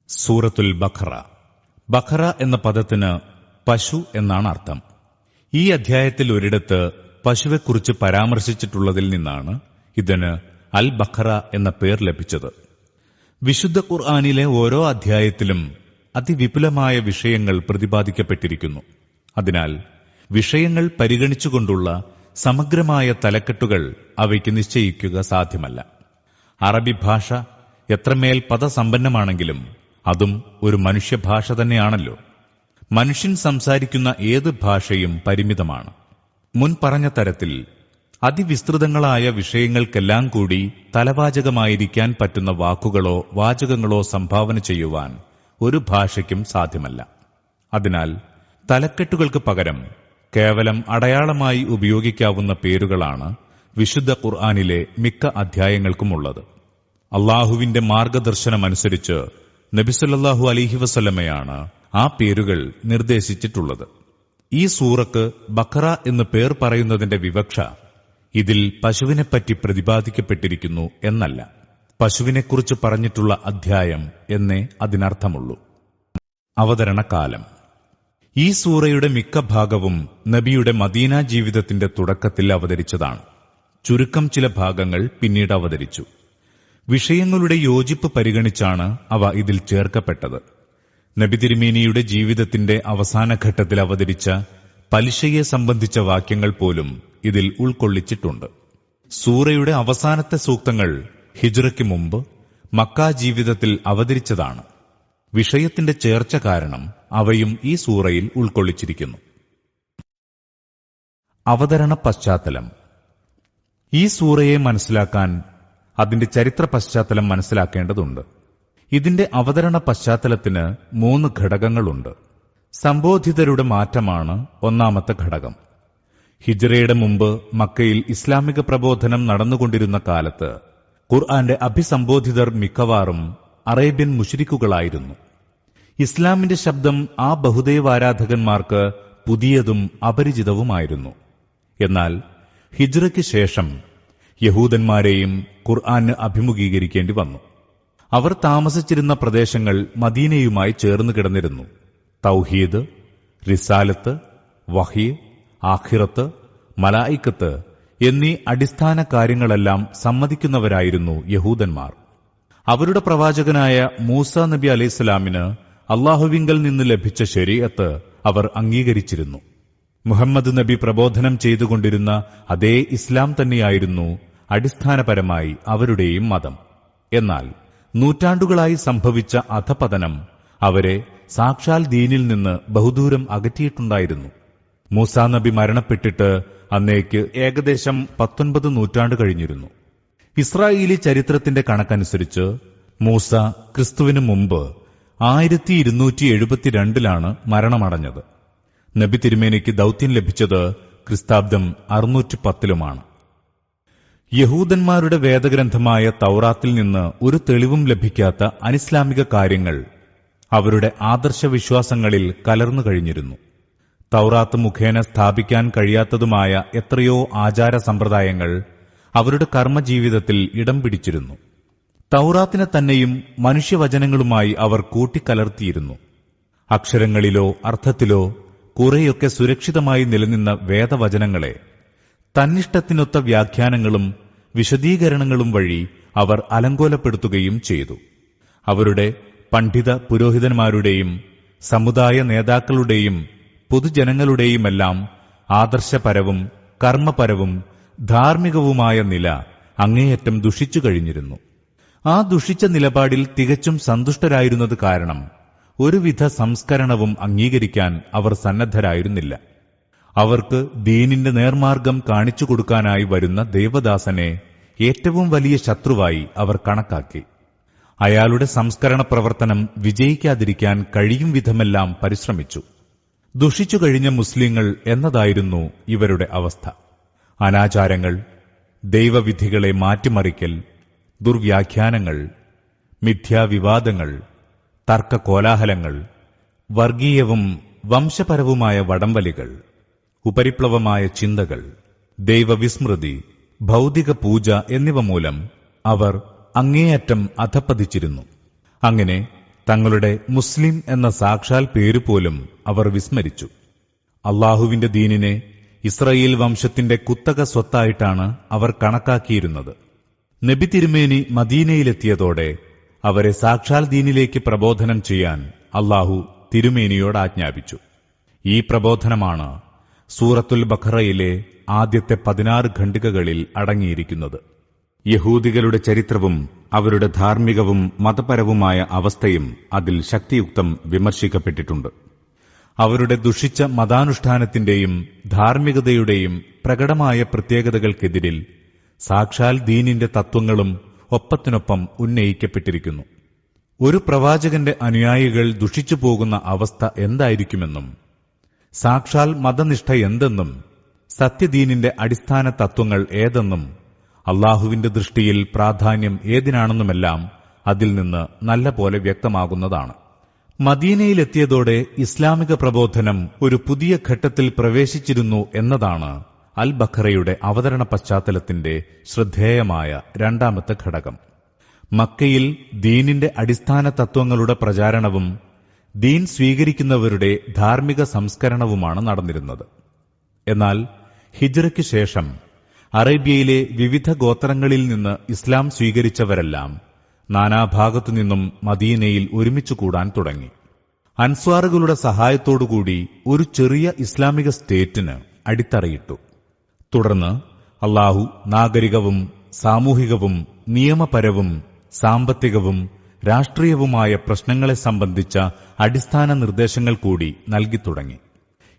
സൂറത്തുൽ ബഖറ. ബഖറ എന്ന പദത്തിന് പശു എന്നാണ് അർത്ഥം. ഈ അധ്യായത്തിൽ ഒരിടത്ത് പശുവെക്കുറിച്ച് പരാമർശിച്ചിട്ടുള്ളതിൽ നിന്നാണ് ഇതിന് അൽ ബഖറ എന്ന പേർ ലഭിച്ചത്. വിശുദ്ധ ഖുർആനിലെ ഓരോ അധ്യായത്തിലും അതിവിപുലമായ വിഷയങ്ങൾ പ്രതിപാദിക്കപ്പെട്ടിരിക്കുന്നു. അതിനാൽ വിഷയങ്ങൾ പരിഗണിച്ചുകൊണ്ടുള്ള സമഗ്രമായ തലക്കെട്ടുകൾ അവയ്ക്ക് നിശ്ചയിക്കുക സാധ്യമല്ല. അറബി ഭാഷ എത്രമേൽ പദസമ്പന്നമാണെങ്കിലും അതും ഒരു മനുഷ്യഭാഷ തന്നെയാണല്ലോ. മനുഷ്യൻ സംസാരിക്കുന്ന ഏത് ഭാഷയും പരിമിതമാണ്. മുൻ പറഞ്ഞ തരത്തിൽ അതിവിസ്തൃതങ്ങളായ വിഷയങ്ങൾക്കെല്ലാം കൂടി തലവാചകമായിരിക്കാൻ പറ്റുന്ന വാക്കുകളോ വാചകങ്ങളോ സംഭാവന ചെയ്യുവാൻ ഒരു ഭാഷയ്ക്കും സാധ്യമല്ല. അതിനാൽ തലക്കെട്ടുകൾക്ക് പകരം കേവലം അടയാളമായി ഉപയോഗിക്കാവുന്ന പേരുകളാണ് വിശുദ്ധ ഖുർആനിലെ മിക്ക അധ്യായങ്ങൾക്കുമുള്ളത്. അള്ളാഹുവിന്റെ മാർഗദർശനമനുസരിച്ച് നബി സല്ലല്ലാഹു അലൈഹി വസല്ലമയാണ് ആ പേരുകൾ നിർദ്ദേശിച്ചിട്ടുള്ളത്. ഈ സൂറക്ക് ബഖറ എന്ന് പേർ പറയുന്നതിന്റെ വിവക്ഷ ഇതിൽ പശുവിനെപ്പറ്റി പ്രതിപാദിക്കപ്പെട്ടിരിക്കുന്നു എന്നല്ല, പശുവിനെക്കുറിച്ച് പറഞ്ഞിട്ടുള്ള അധ്യായം എന്നേ അതിനർത്ഥമുള്ളൂ. അവതരണകാലം. ഈ സൂറയുടെ മിക്ക ഭാഗവും നബിയുടെ മദീന ജീവിതത്തിന്റെ തുടക്കത്തിൽ അവതരിച്ചതാണ്. ചുരുക്കം ചില ഭാഗങ്ങൾ പിന്നീട് അവതരിച്ചു. വിഷയങ്ങളുടെ യോജിപ്പ് പരിഗണിച്ചാണ് അവ ഇതിൽ ചേർക്കപ്പെട്ടത്. നബി തിരുമേനിയുടെ ജീവിതത്തിന്റെ അവസാന ഘട്ടത്തിൽ അവതരിച്ച പലിശയെ സംബന്ധിച്ച വാക്യങ്ങൾ പോലും ഇതിൽ ഉൾക്കൊള്ളിച്ചിട്ടുണ്ട്. സൂറയുടെ അവസാനത്തെ സൂക്തങ്ങൾ ഹിജ്റയ്ക്ക് മുമ്പ് മക്ക ജീവിതത്തിൽ അവതരിച്ചതാണ്. വിഷയത്തിന്റെ ചേർച്ച കാരണം അവയും ഈ സൂറയിൽ ഉൾക്കൊള്ളിച്ചിരിക്കുന്നു. അവതരണ പശ്ചാത്തലം. ഈ സൂറയെ മനസ്സിലാക്കാൻ അതിന്റെ ചരിത്ര പശ്ചാത്തലം മനസ്സിലാക്കേണ്ടതുണ്ട്. ഇതിന്റെ അവതരണ പശ്ചാത്തലത്തിന് 3 ഘടകങ്ങളുണ്ട്. സംബോധിതരുടെ മാറ്റമാണ് ഒന്നാമത്തെ ഘടകം. ഹിജ്റയുടെ മുമ്പ് മക്കയിൽ ഇസ്ലാമിക പ്രബോധനം നടന്നുകൊണ്ടിരുന്ന കാലത്ത് ഖുർആന്റെ അഭിസംബോധിതർ മിക്കവാറും അറേബ്യൻ മുശ്രിക്കുകളായിരുന്നു. ഇസ്ലാമിന്റെ ശബ്ദം ആ ബഹുദൈവാരാധകന്മാർക്ക് പുതിയതും അപരിചിതവുമായിരുന്നു. എന്നാൽ ഹിജ്റയ്ക്ക് ശേഷം യഹൂദന്മാരെയും ഖുർആന് അഭിമുഖീകരിക്കേണ്ടി വന്നു. അവർ താമസിച്ചിരുന്ന പ്രദേശങ്ങൾ മദീനയുമായി ചേർന്ന് കിടന്നിരുന്നു. തൗഹീദ്, റിസാലത്ത്, വഹി, ആഖിറത്ത്, മലായിക്കത്ത് എന്നീ അടിസ്ഥാന കാര്യങ്ങളെല്ലാം സമ്മതിക്കുന്നവരായിരുന്നു യഹൂദന്മാർ. അവരുടെ പ്രവാചകനായ മൂസ നബി അലൈഹിസ്സലാമിന് അള്ളാഹുവിങ്കൽ നിന്ന് ലഭിച്ച ശരീഅത്ത് അവർ അംഗീകരിച്ചിരുന്നു. മുഹമ്മദ് നബി പ്രബോധനം ചെയ്തുകൊണ്ടിരുന്ന അതേ ഇസ്ലാം തന്നെയായിരുന്നു അടിസ്ഥാനപരമായി അവരുടെയും മതം. എന്നാൽ നൂറ്റാണ്ടുകളായി സംഭവിച്ച അധപതനം അവരെ സാക്ഷാൽ ദീനിൽ നിന്ന് ബഹുദൂരം അകറ്റിയിട്ടുണ്ടായിരുന്നു. മൂസാ നബി മരണപ്പെട്ടിട്ട് അന്നേക്ക് ഏകദേശം 19 നൂറ്റാണ്ട് കഴിഞ്ഞിരുന്നു. ഇസ്രായേലി ചരിത്രത്തിന്റെ കണക്കനുസരിച്ച് മൂസ ക്രിസ്തുവിന് മുമ്പ് 1272 മരണമടഞ്ഞത്. നബി തിരുമേനിക്ക് ദൌത്യം ലഭിച്ചത് ക്രിസ്താബ്ദം 610 യഹൂദന്മാരുടെ വേദഗ്രന്ഥമായ തൗറാത്തിൽ നിന്ന് ഒരു തെളിവും ലഭിക്കാത്ത അനിസ്ലാമിക കാര്യങ്ങൾ അവരുടെ ആദർശവിശ്വാസങ്ങളിൽ കലർന്നു കഴിഞ്ഞിരുന്നു. തൗറാത്ത് മുഖേന സ്ഥാപിക്കാൻ കഴിയാത്തതുമായ എത്രയോ ആചാര സമ്പ്രദായങ്ങൾ അവരുടെ കർമ്മജീവിതത്തിൽ ഇടം പിടിച്ചിരുന്നു. തൗറാത്തിനെ തന്നെയും മനുഷ്യവചനങ്ങളുമായി അവർ കൂട്ടിക്കലർത്തിയിരുന്നു. അക്ഷരങ്ങളിലോ അർത്ഥത്തിലോ കുറെയൊക്കെ സുരക്ഷിതമായി നിലനിന്ന വേദവചനങ്ങളെ തന്നിഷ്ടത്തിനൊത്ത വ്യാഖ്യാനങ്ങളും വിശദീകരണങ്ങളും വഴി അവർ അലങ്കോലപ്പെടുത്തുകയും ചെയ്തു. അവരുടെ പണ്ഡിത പുരോഹിതന്മാരുടെയും സമുദായ നേതാക്കളുടെയും പൊതുജനങ്ങളുടെയുമെല്ലാം ആദർശപരവും കർമ്മപരവും ധാർമ്മികവുമായ നില അങ്ങേയറ്റം ദുഷിച്ചു കഴിഞ്ഞിരുന്നു. ആ ദുഷിച്ച നിലപാടിൽ തികച്ചും സന്തുഷ്ടരായിരുന്നത് കാരണം ഒരുവിധ സംസ്കരണവും അംഗീകരിക്കാൻ അവർ സന്നദ്ധരായിരുന്നില്ല. അവർക്ക് ദീനിന്റെ നേർമാർഗം കാണിച്ചു കൊടുക്കാനായി വരുന്ന ദേവദാസനെ ഏറ്റവും വലിയ ശത്രുവായി അവർ കണക്കാക്കി. അയാളുടെ സംസ്കരണ പ്രവർത്തനം വിജയിക്കാതിരിക്കാൻ കഴിയും വിധമെല്ലാം പരിശ്രമിച്ചു. ദുഷിച്ചു കഴിഞ്ഞ മുസ്ലിങ്ങൾ എന്നതായിരുന്നു ഇവരുടെ അവസ്ഥ. അനാചാരങ്ങൾ, ദൈവവിധികളെ മാറ്റിമറിക്കൽ, ദുർവ്യാഖ്യാനങ്ങൾ, മിഥ്യാവിവാദങ്ങൾ, തർക്കകോലാഹലങ്ങൾ, വർഗീയവും വംശപരവുമായ വടംവലികൾ, ഉപരിപ്ലവമായ ചിന്തകൾ, ദൈവവിസ്മൃതി, ഭൗതിക പൂജ എന്നിവ മൂലം അവർ അങ്ങേയറ്റം അധപ്പതിച്ചിരുന്നു. അങ്ങനെ തങ്ങളുടെ മുസ്ലിം എന്ന സാക്ഷാൽ പേര് പോലും അവർ വിസ്മരിച്ചു. അള്ളാഹുവിന്റെ ദീനിനെ ഇസ്രായേൽ വംശത്തിന്റെ കുത്തക സ്വത്തായിട്ടാണ് അവർ കണക്കാക്കിയിരുന്നത്. നബി തിരുമേനി മദീനയിലെത്തിയതോടെ അവരെ സാക്ഷാൽ ദീനിലേക്ക് പ്രബോധനം ചെയ്യാൻ അള്ളാഹു തിരുമേനിയോട് ആജ്ഞാപിച്ചു. ഈ പ്രബോധനമാണ് സൂറത്തുൽ ബഖറയിലെ ആദ്യത്തെ 16 ഖണ്ഡികകളിൽ അടങ്ങിയിരിക്കുന്നത്. യഹൂദികളുടെ ചരിത്രവും അവരുടെ ധാർമ്മികവും മതപരവുമായ അവസ്ഥയും അതിൽ ശക്തിയുക്തം വിമർശിക്കപ്പെട്ടിട്ടുണ്ട്. അവരുടെ ദുഷിച്ച മതാനുഷ്ഠാനത്തിന്റെയും ധാർമ്മികതയുടെയും പ്രകടമായ പ്രത്യേകതകൾക്കെതിരിൽ സാക്ഷാൽ ദീനിന്റെ തത്വങ്ങളും ഒപ്പത്തിനൊപ്പം ഉന്നയിക്കപ്പെട്ടിരിക്കുന്നു. ഒരു പ്രവാചകന്റെ അനുയായികൾ ദുഷിച്ചു പോകുന്ന അവസ്ഥ എന്തായിരിക്കുമെന്നും സാക്ഷാൽ മതനിഷ്ഠ എന്തെന്നും സത്യദീനിന്റെ അടിസ്ഥാന തത്വങ്ങൾ ഏതെന്നും അള്ളാഹുവിന്റെ ദൃഷ്ടിയിൽ പ്രാധാന്യം ഏതിനാണെന്നുമെല്ലാം അതിൽ നിന്ന് നല്ല പോലെ വ്യക്തമാകുന്നതാണ്. മദീനയിലെത്തിയതോടെ ഇസ്ലാമിക പ്രബോധനം ഒരു പുതിയ ഘട്ടത്തിൽ പ്രവേശിച്ചിരുന്നു എന്നതാണ് അൽ ബഖറയുടെ അവതരണ പശ്ചാത്തലത്തിന്റെ ശ്രദ്ധേയമായ രണ്ടാമത്തെ ഘടകം. മക്കയിൽ ദീനിന്റെ അടിസ്ഥാന തത്വങ്ങളുടെ പ്രചാരണവും ദീൻ സ്വീകരിക്കുന്നവരുടെ ധാർമ്മിക സംസ്കരണവുമാണ് നടന്നിരുന്നത്. എന്നാൽ ഹിജ്റയ്ക്ക് ശേഷം അറേബ്യയിലെ വിവിധ ഗോത്രങ്ങളിൽ നിന്ന് ഇസ്ലാം സ്വീകരിച്ചവരെല്ലാം നാനാഭാഗത്തുനിന്നും മദീനയിൽ ഒരുമിച്ചു കൂടാൻ തുടങ്ങി. അൻസ്വാറുകളുടെ സഹായത്തോടുകൂടി ഒരു ചെറിയ ഇസ്ലാമിക സ്റ്റേറ്റിന് അടിത്തറയിട്ടു. തുടർന്ന് അള്ളാഹു നാഗരികവും സാമൂഹികവും നിയമപരവും സാമ്പത്തികവും രാഷ്ട്രീയവുമായ പ്രശ്നങ്ങളെ സംബന്ധിച്ച അടിസ്ഥാന നിർദ്ദേശങ്ങൾ കൂടി നൽകിത്തുടങ്ങി.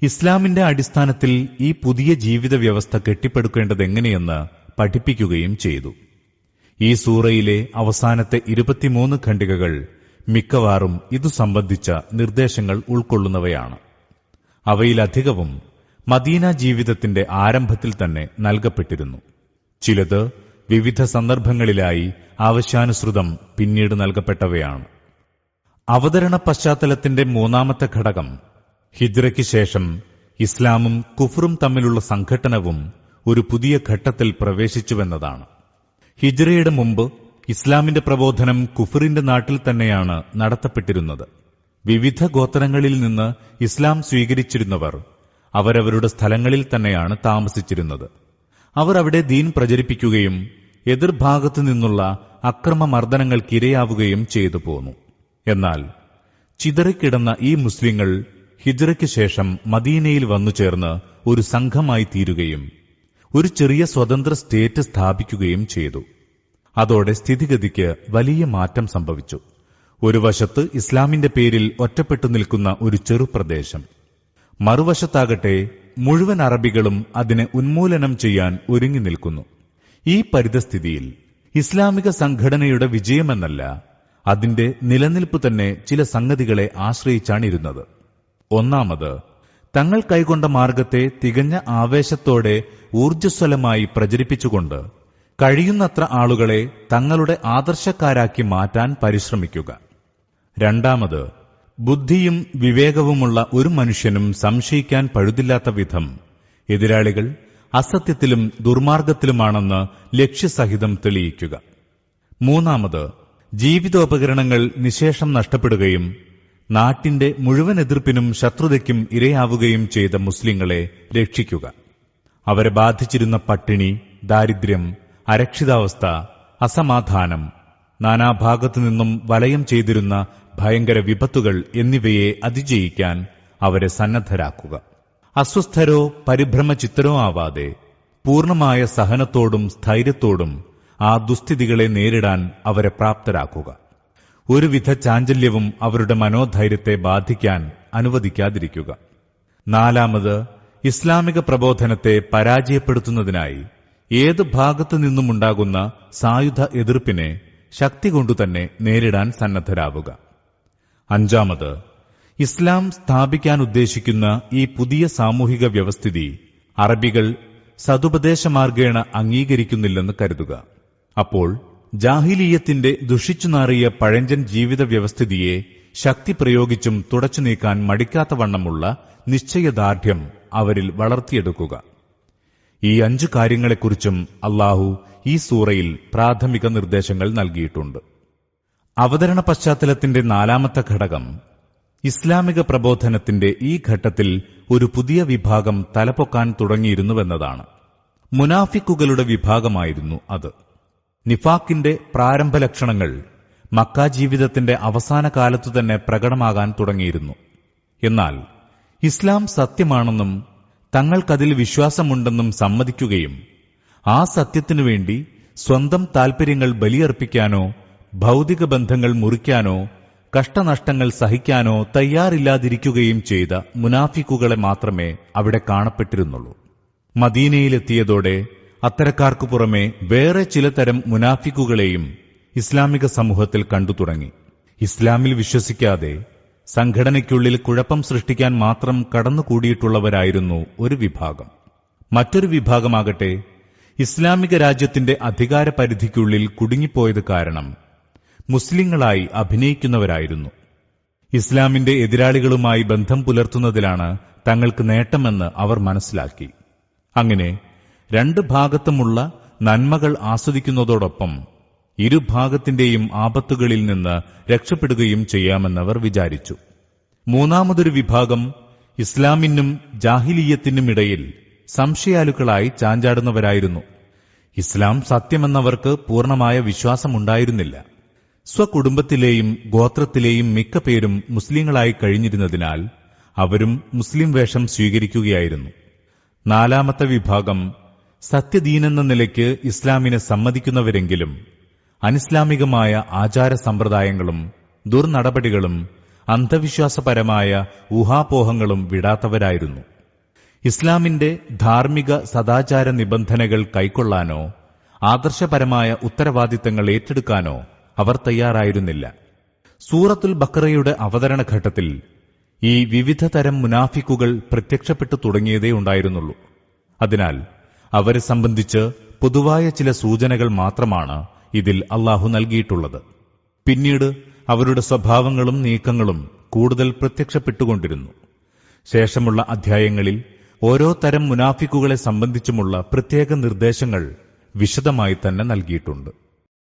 ഇസ്ലാമിന്റെ അടിസ്ഥാനത്തിൽ ഈ പുതിയ ജീവിത വ്യവസ്ഥ കെട്ടിപ്പടുക്കേണ്ടതെങ്ങനെയെന്ന് പഠിപ്പിക്കുകയും ചെയ്തു. ഈ സൂറയിലെ അവസാനത്തെ 23 ഖണ്ഡികകൾ മിക്കവാറും ഇതു സംബന്ധിച്ച നിർദ്ദേശങ്ങൾ ഉൾക്കൊള്ളുന്നവയാണ്. അവയിലധികവും മദീന ജീവിതത്തിന്റെ ആരംഭത്തിൽ തന്നെ നൽകപ്പെട്ടിരുന്നു. ചിലത് വിവിധ സന്ദർഭങ്ങളിലായി ആവശ്യാനുസൃതം പിന്നീട് നൽകപ്പെട്ടവയാണ്. അവതരണ പശ്ചാത്തലത്തിന്റെ മൂന്നാമത്തെ ഘടകം ഹിജ്റയ്ക്ക് ശേഷം ഇസ്ലാമും കുഫറും തമ്മിലുള്ള സംഘട്ടനവും ഒരു പുതിയ ഘട്ടത്തിൽ പ്രവേശിച്ചുവെന്നതാണ്. ഹിജ്റയുടെ മുമ്പ് ഇസ്ലാമിന്റെ പ്രബോധനം കുഫറിന്റെ നാട്ടിൽ തന്നെയാണ് നടത്തപ്പെട്ടിരുന്നത്. വിവിധ ഗോത്രങ്ങളിൽ നിന്ന് ഇസ്ലാം സ്വീകരിച്ചിരുന്നവർ അവരവരുടെ സ്ഥലങ്ങളിൽ തന്നെയാണ് താമസിച്ചിരുന്നത്. അവർ അവിടെ ദീൻ പ്രചരിപ്പിക്കുകയും എതിർഭാഗത്തു നിന്നുള്ള അക്രമമർദ്ദനങ്ങൾക്കിരയാവുകയും ചെയ്തു പോന്നു. എന്നാൽ ചിതറിക്കിടന്ന ഈ മുസ്ലിങ്ങൾ ഹിജ്റയ്ക്ക് ശേഷം മദീനയിൽ വന്നുചേർന്ന് ഒരു സംഘമായി തീരുകയും ഒരു ചെറിയ സ്വതന്ത്ര സ്റ്റേറ്റ് സ്ഥാപിക്കുകയും ചെയ്തു. അതോടെ സ്ഥിതിഗതിക്ക് വലിയ മാറ്റം സംഭവിച്ചു. ഒരു വശത്ത് ഇസ്ലാമിന്റെ പേരിൽ ഒറ്റപ്പെട്ടു നിൽക്കുന്ന ഒരു ചെറുപ്രദേശം, മറുവശത്താകട്ടെ മുഴുവൻ അറബികളും അതിനെ ഉന്മൂലനം ചെയ്യാൻ ഒരുങ്ങി നിൽക്കുന്നു. ഈ പരിതസ്ഥിതിയിൽ ഇസ്ലാമിക സംഘടനയുടെ വിജയമെന്നല്ല, അതിന്റെ നിലനിൽപ്പ് തന്നെ ചില സംഗതികളെ ആശ്രയിച്ചാണിരുന്നത്. ഒന്നാമത്, തങ്ങൾ കൈക്കൊണ്ട മാർഗത്തെ തികഞ്ഞ ആവേശത്തോടെ ഊർജ്ജസ്വലമായി പ്രചരിപ്പിച്ചുകൊണ്ട് കഴിയുന്നത്ര ആളുകളെ തങ്ങളുടെ ആദർശക്കാരാക്കി മാറ്റാൻ പരിശ്രമിക്കുക. രണ്ടാമത്, ബുദ്ധിയും വിവേകവുമുള്ള ഒരു മനുഷ്യനും സംശയിക്കാൻ പഴുതില്ലാത്ത വിധം എതിരാളികൾ അസത്യത്തിലും ദുർമാർഗത്തിലുമാണെന്ന് ലക്ഷ്യസഹിതം തെളിയിക്കുക. മൂന്നാമത്, ജീവിതോപകരണങ്ങൾ നിശേഷം നഷ്ടപ്പെടുകയും നാട്ടിന്റെ മുഴുവൻ എതിർപ്പിനും ശത്രുതയ്ക്കും ഇരയാവുകയും ചെയ്ത മുസ്ലിങ്ങളെ രക്ഷിക്കുക. അവരെ ബാധിച്ചിരുന്ന പട്ടിണി, ദാരിദ്ര്യം, അരക്ഷിതാവസ്ഥ, അസമാധാനം, നാനാഭാഗത്തുനിന്നും വലയം ചെയ്തിരുന്ന ഭയങ്കര വിപത്തുകൾ എന്നിവയെ അതിജയിക്കാൻ അവരെ സന്നദ്ധരാക്കുക. അസ്വസ്ഥരോ പരിഭ്രമചിത്തരോ ആവാതെ പൂർണ്ണമായ സഹനത്തോടും സ്ഥൈര്യത്തോടും ആ ദുസ്ഥിതികളെ നേരിടാൻ അവരെ പ്രാപ്തരാക്കുക. ഒരുവിധ ചാഞ്ചല്യവും അവരുടെ മനോധൈര്യത്തെ ബാധിക്കാൻ അനുവദിക്കാതിരിക്കുക. നാലാമത്, ഇസ്ലാമിക പ്രബോധനത്തെ പരാജയപ്പെടുത്തുന്നതിനായി ഏത് ഭാഗത്തു നിന്നുമുണ്ടാകുന്ന സായുധ എതിർപ്പിനെ ശക്തി കൊണ്ടുതന്നെ നേരിടാൻ സന്നദ്ധരാവുക. അഞ്ചാമത്, ഇസ്ലാം സ്ഥാപിക്കാൻ ഉദ്ദേശിക്കുന്ന ഈ പുതിയ സാമൂഹിക വ്യവസ്ഥിതി അറബികൾ സതുപദേശമാർഗേണ അംഗീകരിക്കുന്നില്ലെന്ന് കരുതുക. അപ്പോൾ ജാഹിലിയത്തിന്റെ ദുഷിച്ചുനാറിയ പഴഞ്ചൻ ജീവിത വ്യവസ്ഥിതിയെ ശക്തി പ്രയോഗിച്ചും തുടച്ചു നീക്കാൻ മടിക്കാത്തവണ്ണമുള്ള നിശ്ചയദാർഢ്യം അവരിൽ വളർത്തിയെടുക്കുക. ഈ 5 കാര്യങ്ങളെക്കുറിച്ചും അള്ളാഹു ഈ സൂറയിൽ പ്രാഥമിക നിർദ്ദേശങ്ങൾ നൽകിയിട്ടുണ്ട്. അവതരണ പശ്ചാത്തലത്തിന്റെ 4ാമത്തെ ഘടകം ഇസ്ലാമിക പ്രബോധനത്തിന്റെ ഈ ഘട്ടത്തിൽ ഒരു പുതിയ വിഭാഗം തലപൊക്കാൻ തുടങ്ങിയിരുന്നുവെന്നതാണ്. മുനാഫിക്കുകളുടെ വിഭാഗമായിരുന്നു അത്. നിഫാക്കിന്റെ പ്രാരംഭ ലക്ഷണങ്ങൾ മക്ക ജീവിതത്തിന്റെ അവസാന കാലത്തുതന്നെ പ്രകടമാകാൻ തുടങ്ങിയിരുന്നു. എന്നാൽ ഇസ്ലാം സത്യമാണെന്നും തങ്ങൾക്കതിൽ വിശ്വാസമുണ്ടെന്നും സമ്മതിക്കുകയും ആ സത്യത്തിനുവേണ്ടി സ്വന്തം താൽപര്യങ്ങൾ ബലിയർപ്പിക്കാനോ ഭൗതിക ബന്ധങ്ങൾ മുറിക്കാനോ കഷ്ടനഷ്ടങ്ങൾ സഹിക്കാനോ തയ്യാറില്ലാതിരിക്കുകയും ചെയ്ത മുനാഫിക്കുകളെ മാത്രമേ അവിടെ കാണപ്പെട്ടിരുന്നുള്ളൂ. മദീനയിലെത്തിയതോടെ അത്തരക്കാർക്കു പുറമെ വേറെ ചിലതരം മുനാഫിക്കുകളെയും ഇസ്ലാമിക സമൂഹത്തിൽ കണ്ടു തുടങ്ങി. ഇസ്ലാമിൽ വിശ്വസിക്കാതെ സംഘടനയ്ക്കുള്ളിൽ കുഴപ്പം സൃഷ്ടിക്കാൻ മാത്രം കടന്നുകൂടിയിട്ടുള്ളവരായിരുന്നു ഒരു വിഭാഗം. മറ്റൊരു വിഭാഗമാകട്ടെ ഇസ്ലാമിക രാജ്യത്തിന്റെ അധികാര പരിധിക്കുള്ളിൽ കുടുങ്ങിപ്പോയത് കാരണം മുസ്ലിങ്ങളായി അഭിനയിക്കുന്നവരായിരുന്നു. ഇസ്ലാമിന്റെ എതിരാളികളുമായി ബന്ധം പുലർത്തുന്നതിലാണ് തങ്ങൾക്ക് നേട്ടമെന്ന് അവർ മനസ്സിലാക്കി. അങ്ങനെ രണ്ട് ഭാഗത്തുമുള്ള നന്മകൾ ആസ്വദിക്കുന്നതോടൊപ്പം ഇരുഭാഗത്തിന്റെയും ആപത്തുകളിൽ നിന്ന് രക്ഷപ്പെടുകയും ചെയ്യാമെന്നവർ വിചാരിച്ചു. മൂന്നാമതൊരു വിഭാഗം ഇസ്ലാമിനും ജാഹിലിയ്യത്തിനുമിടയിൽ സംശയാലുക്കളായി ചാഞ്ചാടുന്നവരായിരുന്നു. ഇസ്ലാം സത്യമെന്നവർക്ക് പൂർണ്ണമായ വിശ്വാസമുണ്ടായിരുന്നില്ല. സ്വകുടുംബത്തിലെയും ഗോത്രത്തിലെയും മിക്ക പേരും മുസ്ലിങ്ങളായി കഴിഞ്ഞിരുന്നതിനാൽ അവരും മുസ്ലിം വേഷം സ്വീകരിക്കുകയായിരുന്നു. 4ാമത്തെ വിഭാഗം സത്യദീനെന്ന നിലയ്ക്ക് ഇസ്ലാമിനെ സമ്മതിക്കുന്നവരെങ്കിലും അനിസ്ലാമികമായ ആചാര സമ്പ്രദായങ്ങളും ദുർനടപടികളും അന്ധവിശ്വാസപരമായ ഊഹാപോഹങ്ങളും വിടാത്തവരായിരുന്നു. ഇസ്ലാമിന്റെ ധാർമ്മിക സദാചാര നിബന്ധനകൾ കൈക്കൊള്ളാനോ ആദർശപരമായ ഉത്തരവാദിത്തങ്ങൾ ഏറ്റെടുക്കാനോ അവർ തയ്യാറായിരുന്നില്ല. സൂറത്തുൽ ബഖറയുടെ അവതരണഘട്ടത്തിൽ ഈ വിവിധ തരം മുനാഫിക്കുകൾ പ്രത്യക്ഷപ്പെട്ടു തുടങ്ങിയതേ ഉണ്ടായിരുന്നുള്ളൂ. അതിനാൽ അവരെ സംബന്ധിച്ച് പൊതുവായ ചില സൂചനകൾ മാത്രമാണ് ഇതിൽ അല്ലാഹു നൽകിയിട്ടുള്ളത്. പിന്നീട് അവരുടെ സ്വഭാവങ്ങളും നീക്കങ്ങളും കൂടുതൽ പ്രത്യക്ഷപ്പെട്ടുകൊണ്ടിരുന്നു. ശേഷമുള്ള അധ്യായങ്ങളിൽ ഓരോ തരം മുനാഫിക്കുകളെ സംബന്ധിച്ചുമുള്ള പ്രത്യേക നിർദ്ദേശങ്ങൾ വിശദമായി തന്നെ നൽകിയിട്ടുണ്ട്.